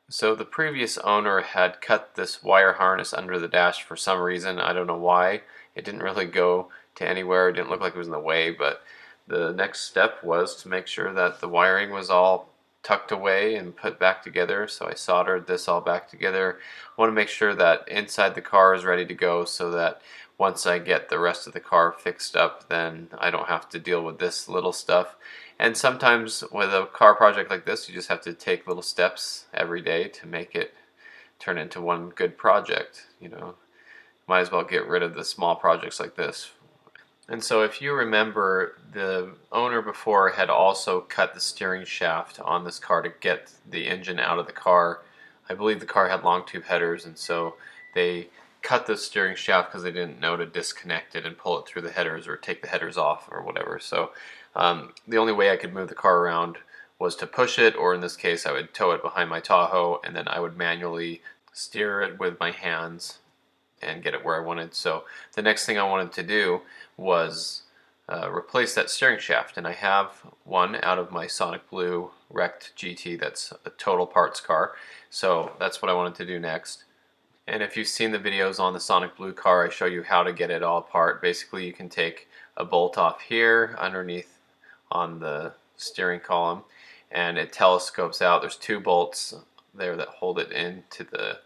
So the previous owner had cut this wire harness under the dash for some reason. I don't know why. It didn't really go to anywhere. It didn't look like it was in the way, but the next step was to make sure that the wiring was all tucked away and put back together. So I soldered this all back together. I want to make sure that inside the car is ready to go so that once I get the rest of the car fixed up, then I don't have to deal with this little stuff. And sometimes with a car project like this, you just have to take little steps every day to make it turn into one good project. You know, might as well get rid of the small projects like this. And so if you remember, the owner before had also cut the steering shaft on this car to get the engine out of the car. I believe the car had long tube headers, and so they cut the steering shaft because they didn't know to disconnect it and pull it through the headers or take the headers off or whatever. So the only way I could move the car around was to push it, or in this case I would tow it behind my Tahoe and then I would manually steer it with my hands and get it where I wanted. So the next thing I wanted to do was replace that steering shaft, and I have one out of my Sonic Blue wrecked GT that's a total parts car. So that's what I wanted to do next. And if you've seen the videos on the Sonic Blue car, I show you how to get it all apart. Basically, you can take a bolt off here underneath on the steering column, and it telescopes out. There's two bolts there that hold it into the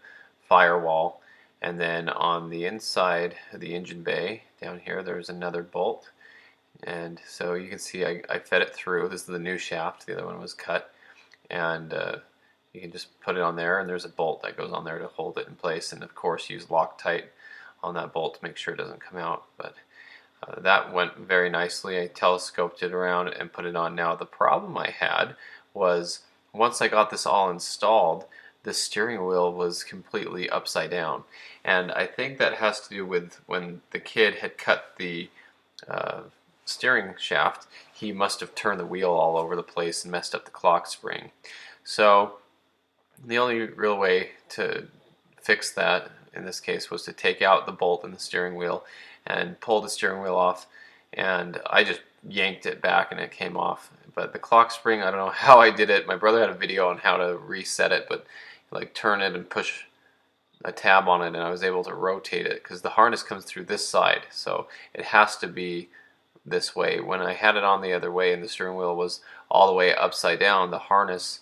firewall, and then on the inside of the engine bay down here there's another bolt, and so you can see I fed it through. This is the new shaft, the other one was cut, and you can just put it on there, and there's a bolt that goes on there to hold it in place, and of course use Loctite on that bolt to make sure it doesn't come out. But that went very nicely. I telescoped it around and put it on. Now the problem I had was once I got this all installed, the steering wheel was completely upside down, and I think that has to do with when the kid had cut the steering shaft, he must have turned the wheel all over the place and messed up the clock spring. So the only real way to fix that in this case was to take out the bolt in the steering wheel and pull the steering wheel off, and I just yanked it back and it came off. But the clock spring, I don't know how I did it. My brother had a video on how to reset it, but like turn it and push a tab on it, and I was able to rotate it because the harness comes through this side, so it has to be this way. When I had it on the other way and the steering wheel was all the way upside down, the harness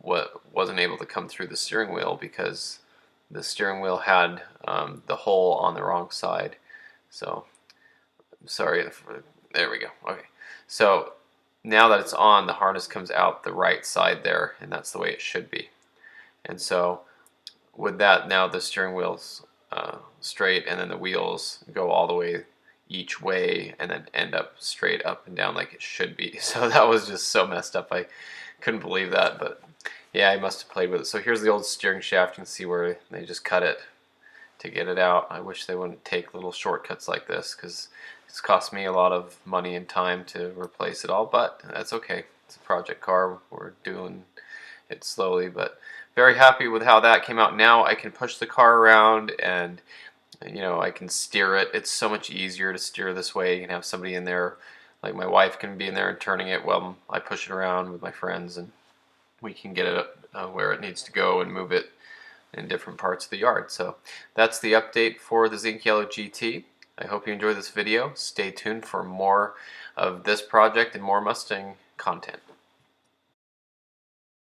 wasn't able to come through the steering wheel because the steering wheel had the hole on the wrong side. So sorry, there we go. Okay, so now that it's on, the harness comes out the right side there, and that's the way it should be. And so with that, now the steering wheel's straight, and then the wheels go all the way each way and then end up straight up and down like it should be. So that was just so messed up. I couldn't believe that, but yeah, I must have played with it. So here's the old steering shaft. You can see where they just cut it to get it out. I wish they wouldn't take little shortcuts like this, because it's cost me a lot of money and time to replace it all, but that's okay. It's a project car. We're doing it slowly, but very happy with how that came out. Now I can push the car around, and you know, I can steer it. It's so much easier to steer this way. You can have somebody in there, like my wife can be in there and turning it while I push it around with my friends, and we can get it where it needs to go and move it in different parts of the yard. So that's the update for the Zinc Yellow GT. I hope you enjoyed this video. Stay tuned for more of this project and more Mustang content.